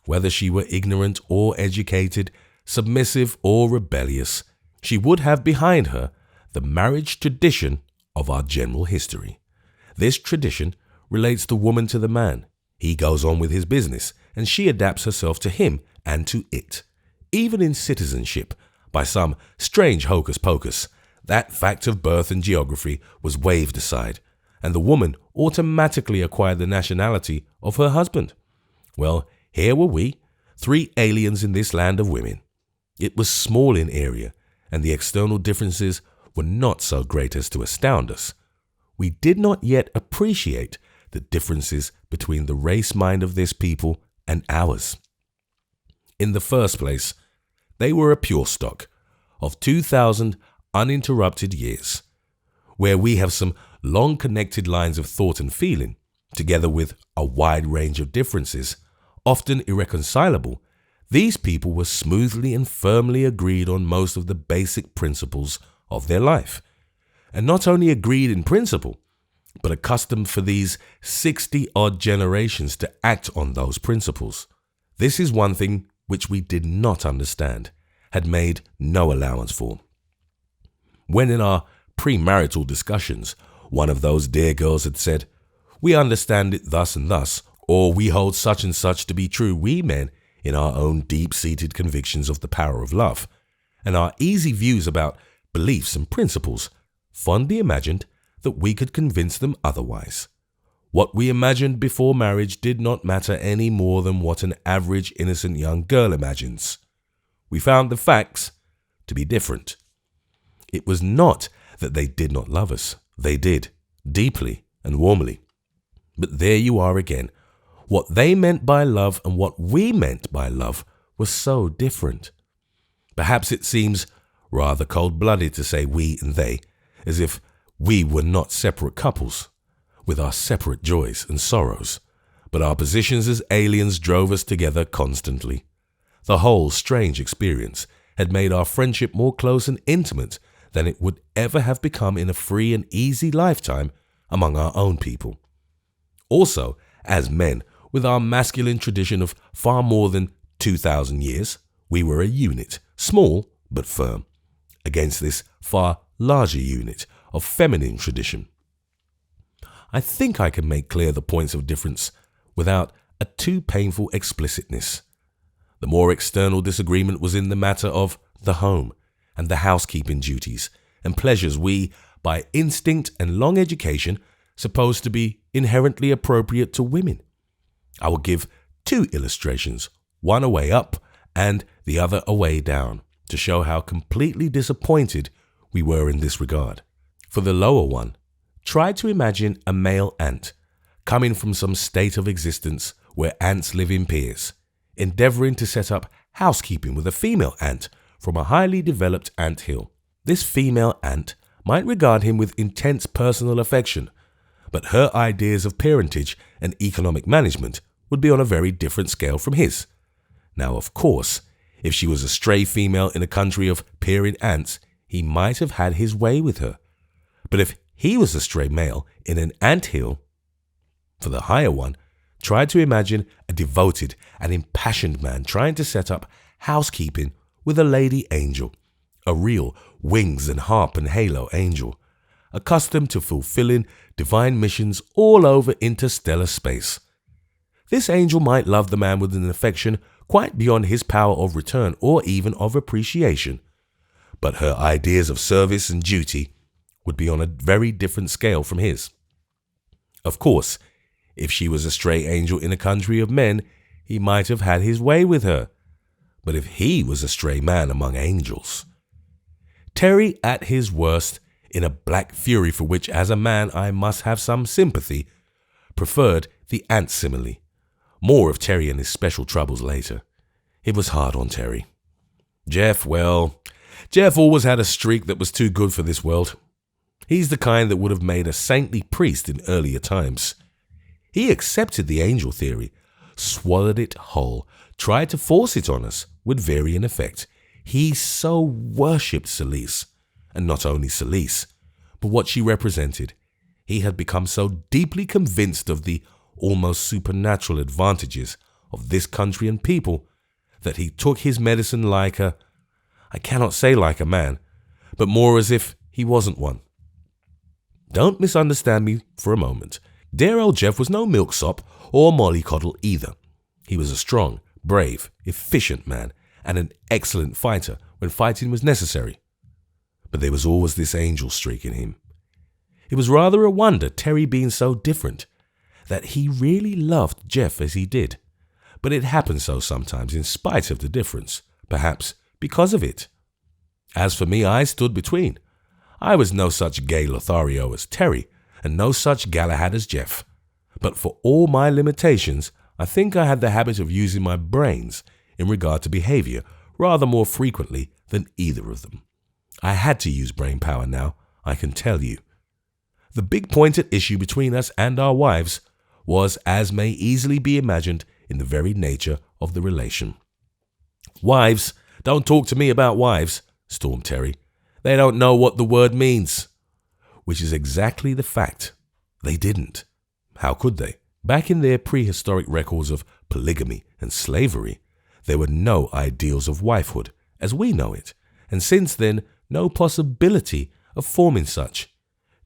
whether she were ignorant or educated, submissive or rebellious, she would have behind her the marriage tradition of our general history. This tradition relates the woman to the man. He goes on with his business, and she adapts herself to him and to it. Even in citizenship, by some strange hocus-pocus, that fact of birth and geography was waved aside, and the woman automatically acquired the nationality of her husband. Well, here were we, 3 aliens in this land of women. It was small in area, and the external differences were not so great as to astound us. We did not yet appreciate the differences between the race mind of this people and ours. In the first place, they were a pure stock of 2,000 uninterrupted years, where we have some long connected lines of thought and feeling, together with a wide range of differences, often irreconcilable. These people were smoothly and firmly agreed on most of the basic principles of their life, and not only agreed in principle, but accustomed for these 60-odd generations to act on those principles. This is one thing which we did not understand, had made no allowance for. When in our premarital discussions, one of those dear girls had said, "We understand it thus and thus," or "We hold such and such to be true," we men, in our own deep-seated convictions of the power of love, and our easy views about beliefs and principles, fondly imagined that we could convince them otherwise. What we imagined before marriage did not matter any more than what an average innocent young girl imagines. We found the facts to be different. It was not that they did not love us. They did, deeply and warmly. But there you are again. What they meant by love and what we meant by love was so different. Perhaps it seems rather cold-blooded to say we and they, as if we were not separate couples, with our separate joys and sorrows, but our positions as aliens drove us together constantly. The whole strange experience had made our friendship more close and intimate than it would ever have become in a free and easy lifetime among our own people. Also, as men, with our masculine tradition of far more than 2,000 years, we were a unit, small but firm, against this far larger unit of feminine tradition. I think I can make clear the points of difference without a too painful explicitness. The more external disagreement was in the matter of the home and the housekeeping duties and pleasures we, by instinct and long education, supposed to be inherently appropriate to women. I will give two illustrations, one a way up and the other a way down, to show how completely disappointed we were in this regard. For the lower one, try to imagine a male ant coming from some state of existence where ants live in pairs, endeavoring to set up housekeeping with a female ant from a highly developed ant hill. This female ant might regard him with intense personal affection, but her ideas of parentage and economic management would be on a very different scale from his. Now, of course, if she was a stray female in a country of pairing ants, he might have had his way with her. But if he was a stray male in an ant hill, for the higher one, try to imagine a devoted and impassioned man trying to set up housekeeping with a lady angel, a real wings and harp and halo angel, accustomed to fulfilling divine missions all over interstellar space. This angel might love the man with an affection quite beyond his power of return or even of appreciation, but her ideas of service and duty would be on a very different scale from his. Of course, if she was a stray angel in a country of men, he might have had his way with her. But if he was a stray man among angels, Terry at his worst, in a black fury for which as a man I must have some sympathy, preferred the ant simile. More of Terry and his special troubles later. It was hard on Terry. Jeff always had a streak that was too good for this world. He's the kind that would have made a saintly priest in earlier times. He accepted the angel theory, swallowed it whole, tried to force it on us with varying effect. He so worshipped Celeste, and not only Celeste, but what she represented. He had become so deeply convinced of the almost supernatural advantages of this country and people that he took his medicine like I cannot say like a man, but more as if he wasn't one. Don't misunderstand me for a moment. Dear old Jeff was no milksop or mollycoddle either. He was a strong, brave, efficient man and an excellent fighter when fighting was necessary. But there was always this angel streak in him. It was rather a wonder, Terry being so different, that he really loved Jeff as he did. But it happened so sometimes in spite of the difference, perhaps because of it. As for me, I stood between. I was no such gay Lothario as Terry, and no such Galahad as Jeff. But for all my limitations, I think I had the habit of using my brains in regard to behavior rather more frequently than either of them. I had to use brain power now, I can tell you. The big point at issue between us and our wives was, as may easily be imagined, in the very nature of the relation. Wives, don't talk to me about wives, stormed Terry. They don't know what the word means. Which is exactly the fact. They didn't. How could they? Back in their prehistoric records of polygamy and slavery, there were no ideals of wifehood as we know it, and since then, no possibility of forming such.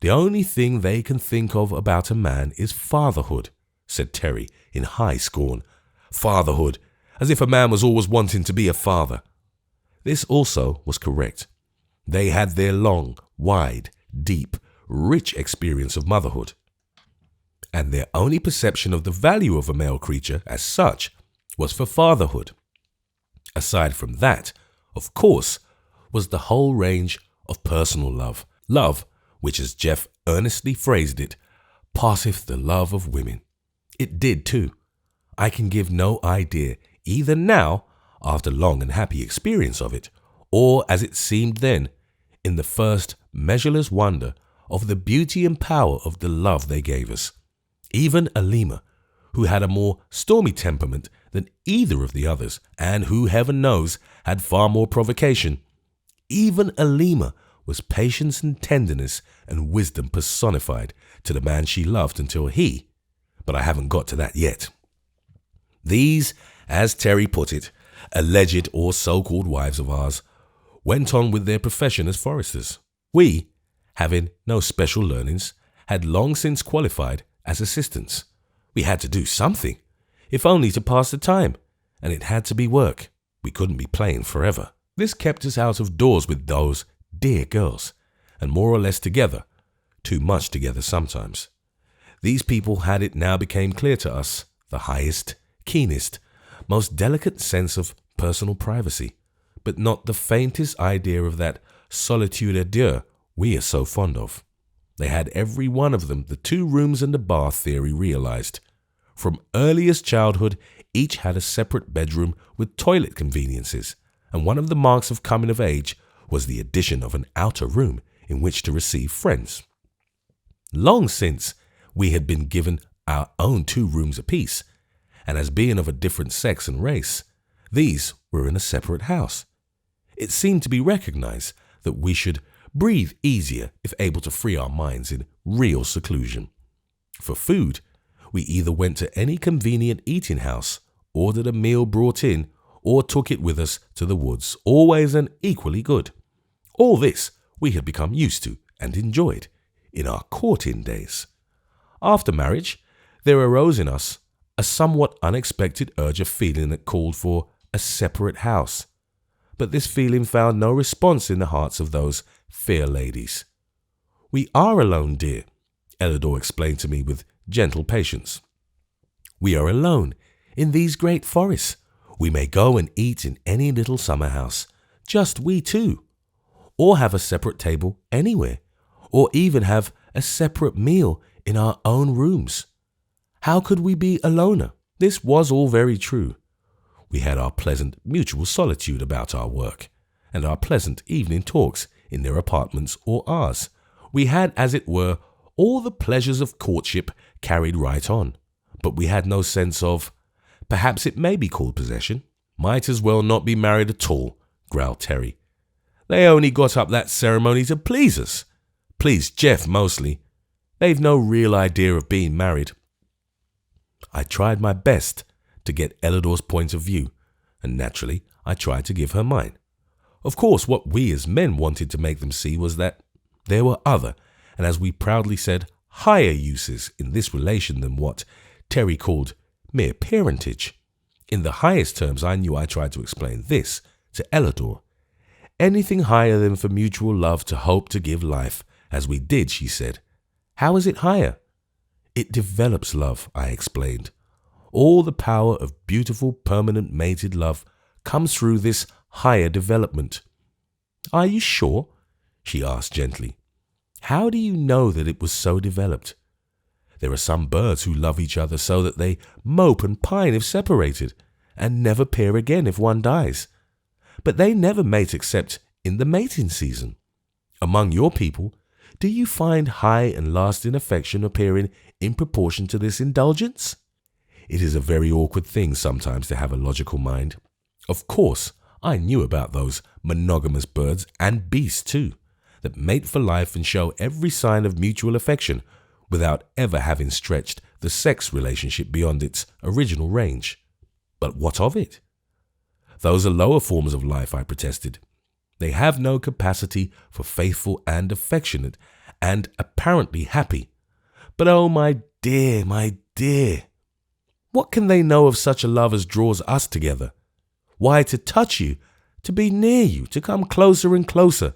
The only thing they can think of about a man is fatherhood, said Terry in high scorn. Fatherhood, as if a man was always wanting to be a father. This also was correct. They had their long, wide, deep, rich experience of motherhood. And their only perception of the value of a male creature as such was for fatherhood. Aside from that, of course, was the whole range of personal love. Love, which as Jeff earnestly phrased it, passeth the love of women. It did too. I can give no idea, either now, after long and happy experience of it, or as it seemed then, in the first measureless wonder of the beauty and power of the love they gave us. Even Alima, who had a more stormy temperament than either of the others, and who, heaven knows, had far more provocation, even Alima was patience and tenderness and wisdom personified to the man she loved until he, but I haven't got to that yet. These, as Terry put it, alleged or so-called wives of ours, went on with their profession as foresters. We, having no special learnings, had long since qualified as assistants. We had to do something, if only to pass the time, and it had to be work. We couldn't be playing forever. This kept us out of doors with those dear girls, and more or less together, too much together sometimes. These people had, it now became clear to us, the highest, keenest, most delicate sense of personal privacy, but not the faintest idea of that solitude à deux we are so fond of. They had every one of them the 2 rooms and a bath theory realized. From earliest childhood, each had a separate bedroom with toilet conveniences, and one of the marks of coming of age was the addition of an outer room in which to receive friends. Long since, we had been given our own 2 rooms apiece, and as being of a different sex and race, these were in a separate house. It seemed to be recognized that we should breathe easier if able to free our minds in real seclusion. For food, we either went to any convenient eating house, ordered a meal brought in, or took it with us to the woods, always and equally good. All this we had become used to and enjoyed in our courting days. After marriage, there arose in us a somewhat unexpected urge of feeling that called for a separate house. But this feeling found no response in the hearts of those fair ladies. "We are alone, dear," Ellador explained to me with gentle patience. "We are alone in these great forests. We may go and eat in any little summer house, just we 2, or have a separate table anywhere, or even have a separate meal in our own rooms. How could we be aloner?" This was all very true. We had our pleasant mutual solitude about our work, and our pleasant evening talks in their apartments or ours. We had, as it were, all the pleasures of courtship carried right on, but we had no sense of, perhaps it may be called possession. "Might as well not be married at all," growled Terry. "They only got up that ceremony to please us. Please Jeff mostly. They've no real idea of being married." I tried my best to get Ellador's point of view, and naturally I tried to give her mine. Of course, what we as men wanted to make them see was that there were other, and as we proudly said, higher uses in this relation than what Terry called mere parentage. In the highest terms, I knew I tried to explain this to Ellador. Anything higher than for mutual love to hope to give life, as we did, she said. "How is it higher?" "It develops love," I explained. "All the power of beautiful, permanent, mated love comes through this higher development." "Are you sure?" she asked gently. "How do you know that it was so developed? There are some birds who love each other so that they mope and pine if separated, and never pair again if one dies. But they never mate except in the mating season. Among your people, do you find high and lasting affection appearing in proportion to this indulgence?" It is a very awkward thing sometimes to have a logical mind. Of course, I knew about those monogamous birds and beasts too, that mate for life and show every sign of mutual affection without ever having stretched the sex relationship beyond its original range. But what of it? Those are lower forms of life, I protested. They have no capacity for faithful and affectionate and apparently happy. But oh, my dear, what can they know of such a love as draws us together? Why, to touch you, to be near you, to come closer and closer,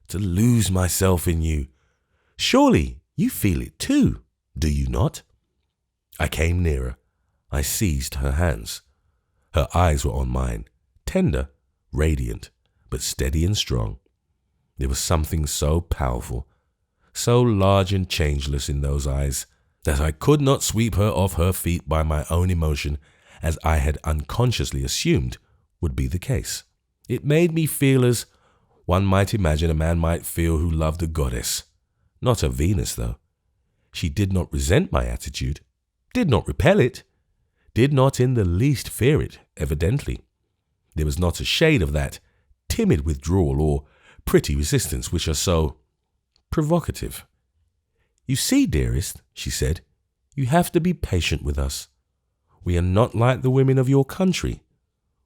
to lose myself in you. Surely you feel it too, do you not? I came nearer. I seized her hands. Her eyes were on mine, tender, radiant, but steady and strong. There was something so powerful, so large and changeless in those eyes, that I could not sweep her off her feet by my own emotion, as I had unconsciously assumed would be the case. It made me feel as one might imagine a man might feel who loved a goddess. Not a Venus, though. She did not resent my attitude, did not repel it, did not in the least fear it, evidently. There was not a shade of that timid withdrawal or pretty resistance which are so provocative. "You see, dearest," she said, "you have to be patient with us. We are not like the women of your country.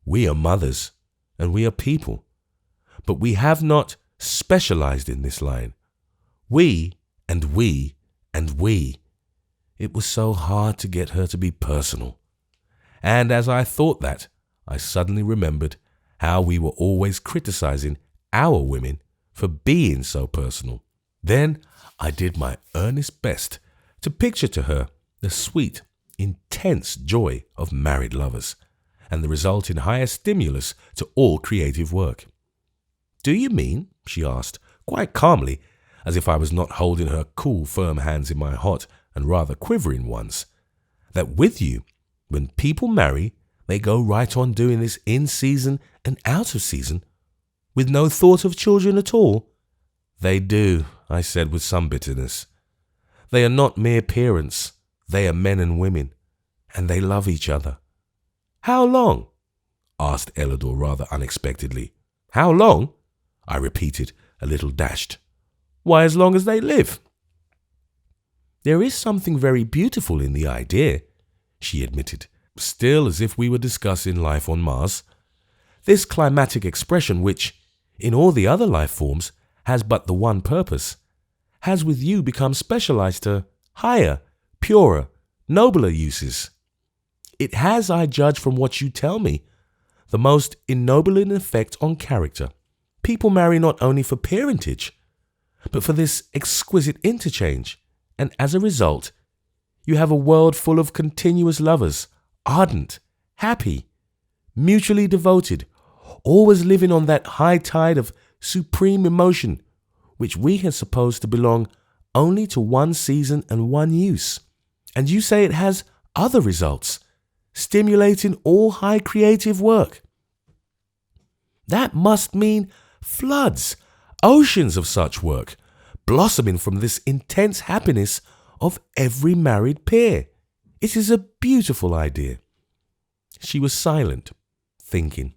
We are mothers, and we are people. but we have not specialized in this line. We and we and we. It was so hard to get her to be personal. And as I thought that, I suddenly remembered how we were always criticizing our women for being so personal. Then I did my earnest best to picture to her the sweet, intense joy of married lovers and the resulting higher stimulus to all creative work. "Do you mean," she asked, quite calmly, as if I was not holding her cool, firm hands in my hot and rather quivering ones, "that with you, when people marry, they go right on doing this in season and out of season, with no thought of children at all?" "They do," I said with some bitterness. "They are not mere parents. They are men and women, and they love each other." "How long?" asked Ellador rather unexpectedly. "How long?" I repeated, a little dashed. "Why, as long as they live." "There is something very beautiful in the idea," she admitted, still as if we were discussing life on Mars. "This climatic expression which, in all the other life forms, has but the one purpose, has with you become specialized to higher, purer, nobler uses. It has, I judge from what you tell me, the most ennobling effect on character. People marry not only for parentage, but for this exquisite interchange, and as a result, you have a world full of continuous lovers, ardent, happy, mutually devoted, always living on that high tide of supreme emotion which we had supposed to belong only to one season and one use. And you say it has other results, stimulating all high creative work. That must mean floods, oceans of such work, blossoming from this intense happiness of every married pair. It is a beautiful idea." She was silent, thinking.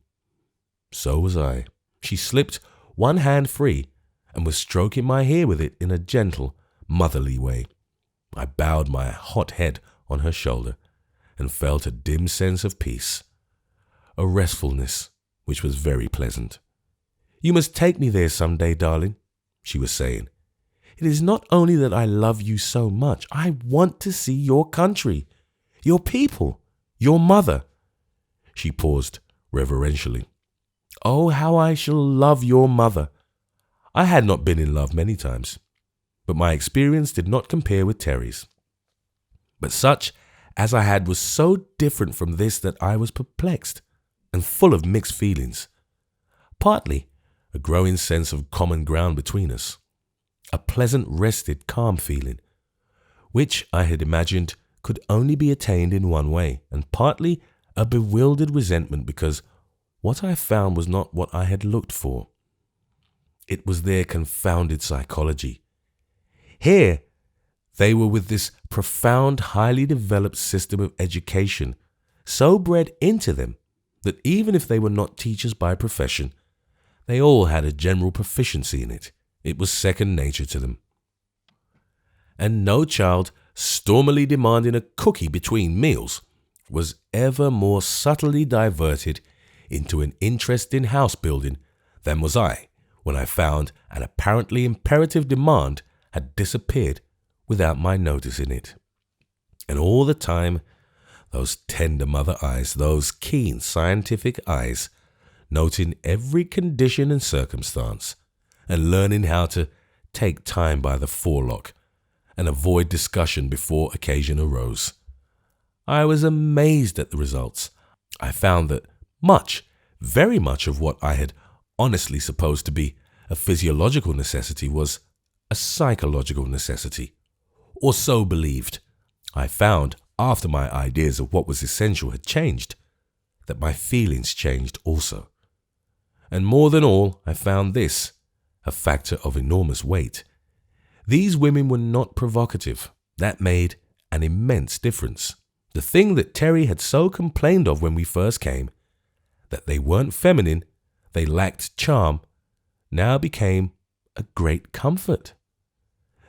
So was I. She slipped one hand free and was stroking my hair with it in a gentle, motherly way. I bowed my hot head on her shoulder and felt a dim sense of peace, a restfulness which was very pleasant. "You must take me there some day, darling," she was saying. "It is not only that I love you so much, I want to see your country, your people, your mother." She paused reverentially. "Oh, how I shall love your mother." I had not been in love many times, but my experience did not compare with Terry's. But such as I had was so different from this that I was perplexed and full of mixed feelings. Partly a growing sense of common ground between us, a pleasant, rested, calm feeling, which I had imagined could only be attained in one way, and partly a bewildered resentment because what I found was not what I had looked for. It was their confounded psychology. Here they were with this profound, highly developed system of education, so bred into them that even if they were not teachers by profession, they all had a general proficiency in it. It was second nature to them. And no child stormily demanding a cookie between meals was ever more subtly diverted into an interest in house building than was I when I found an apparently imperative demand had disappeared without my noticing it. And all the time, those tender mother eyes, those keen scientific eyes, noting every condition and circumstance, and learning how to take time by the forelock and avoid discussion before occasion arose. I was amazed at the results. I found that much, very much of what I had honestly supposed to be a physiological necessity was a psychological necessity, or so believed. I found, after my ideas of what was essential had changed, that my feelings changed also. And more than all, I found this, a factor of enormous weight. These women were not provocative. That made an immense difference. The thing that Terry had so complained of when we first came, that they weren't feminine, they lacked charm, now became a great comfort.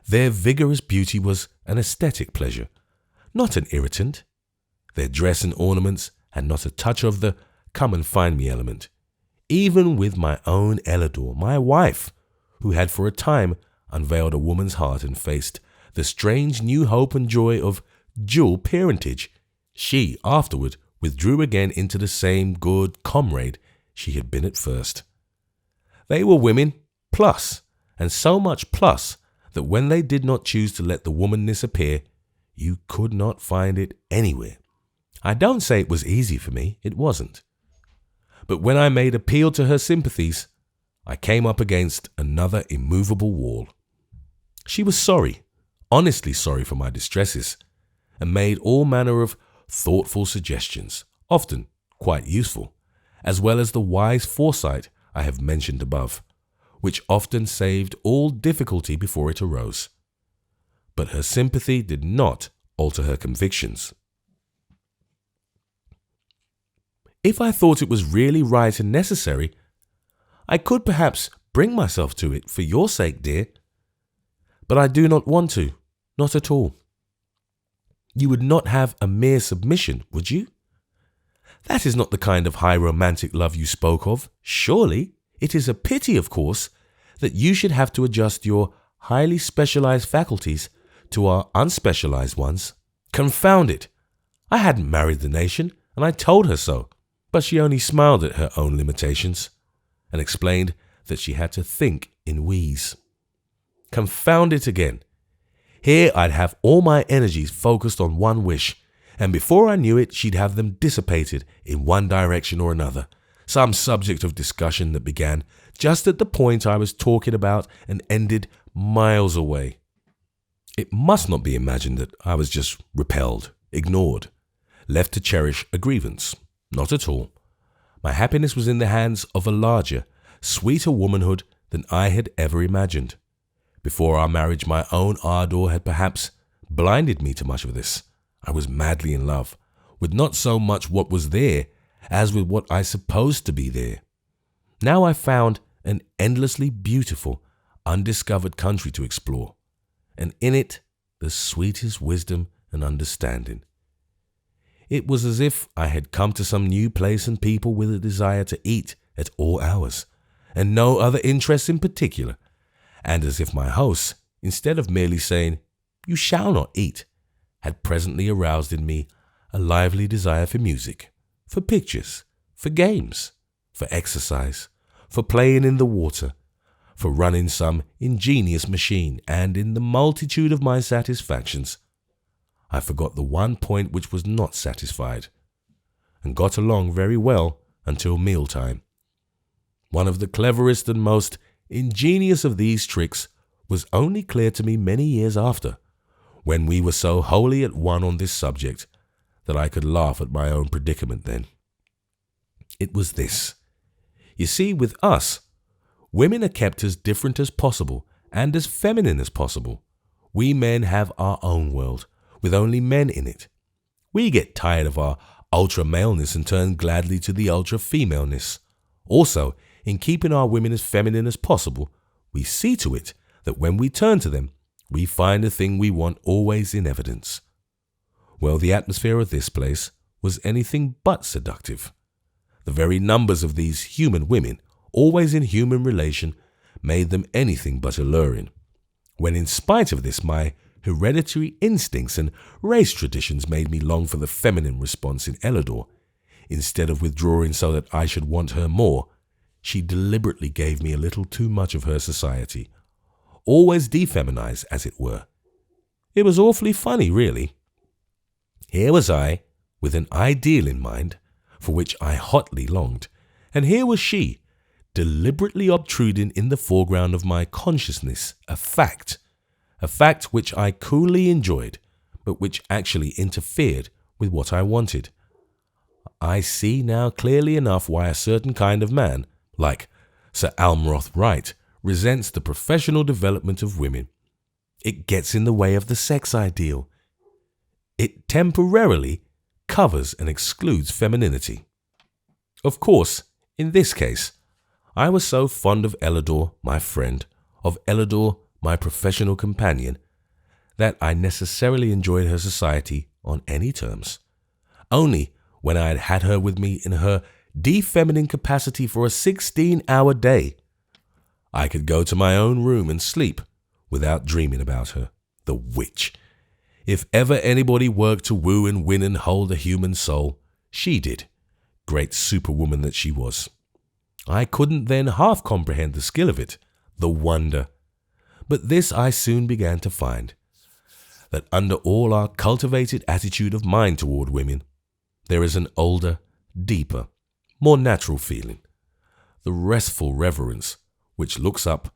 Their vigorous beauty was an aesthetic pleasure, not an irritant. Their dress and ornaments had not a touch of the come and find me element. even with my own Ellador, my wife, who had for a time unveiled a woman's heart and faced the strange new hope and joy of dual parentage. She afterward withdrew again into the same good comrade she had been at first. They were women plus, and so much plus that when they did not choose to let the womanness appear, you could not find it anywhere. I don't say it was easy for me, it wasn't. But when I made appeal to her sympathies, I came up against another immovable wall. She was sorry, honestly sorry for my distresses, and made all manner of thoughtful suggestions, often quite useful, as well as the wise foresight I have mentioned above, which often saved all difficulty before it arose. But her sympathy did not alter her convictions. If I thought it was really right and necessary, I could perhaps bring myself to it for your sake, dear. But I do not want to, not at all. You would not have a mere submission, would you? That is not the kind of high romantic love you spoke of, surely. It is a pity, of course, that you should have to adjust your highly specialized faculties to our unspecialized ones. Confound it! I hadn't married the nation, and I told her so, but she only smiled at her own limitations and explained that she had to think in wheeze. Confound it again! Here I'd have all my energies focused on one wish, and before I knew it, she'd have them dissipated in one direction or another, some subject of discussion that began just at the point I was talking about and ended miles away. It must not be imagined that I was just repelled, ignored, left to cherish a grievance. Not at all. My happiness was in the hands of a larger, sweeter womanhood than I had ever imagined. Before our marriage, my own ardor had perhaps blinded me to much of this. I was madly in love, with not so much what was there as with what I supposed to be there. Now I found an endlessly beautiful, undiscovered country to explore, and in it the sweetest wisdom and understanding. It was as if I had come to some new place and people with a desire to eat at all hours, and no other interest in particular, and as if my host, instead of merely saying, "You shall not eat," had presently aroused in me a lively desire for music, for pictures, for games, for exercise, for playing in the water, for running some ingenious machine, and in the multitude of my satisfactions, I forgot the one point which was not satisfied, and got along very well until mealtime. One of the cleverest and most ingenious of these tricks was only clear to me many years after, when we were so wholly at one on this subject that I could laugh at my own predicament then. It was this. You see, with us, women are kept as different as possible and as feminine as possible. We men have our own world, with only men in it. We get tired of our ultra-maleness and turn gladly to the ultra-femaleness. Also, in keeping our women as feminine as possible, we see to it that when we turn to them, we find the thing we want always in evidence. Well, the atmosphere of this place was anything but seductive. The very numbers of these human women, always in human relation, made them anything but alluring. When in spite of this, my hereditary instincts and race traditions made me long for the feminine response in Ellador, instead of withdrawing so that I should want her more, she deliberately gave me a little too much of her society, always defeminized, as it were. It was awfully funny, really. Here was I, with an ideal in mind, for which I hotly longed, and here was she, deliberately obtruding in the foreground of my consciousness a fact which I coolly enjoyed, but which actually interfered with what I wanted. I see now clearly enough why a certain kind of man, like Sir Almroth Wright, resents the professional development of women. It gets in the way of the sex ideal. It temporarily covers and excludes femininity. Of course, in this case, I was so fond of Ellador, my friend, of Ellador, my professional companion, that I necessarily enjoyed her society on any terms. Only when I had had her with me in her feminine capacity for a 16-hour day. I could go to my own room and sleep without dreaming about her, the witch. If ever anybody worked to woo and win and hold a human soul, she did, great superwoman that she was. I couldn't then half comprehend the skill of it, the wonder. But this I soon began to find, that under all our cultivated attitude of mind toward women, there is an older, deeper, more natural feeling, the restful reverence which looks up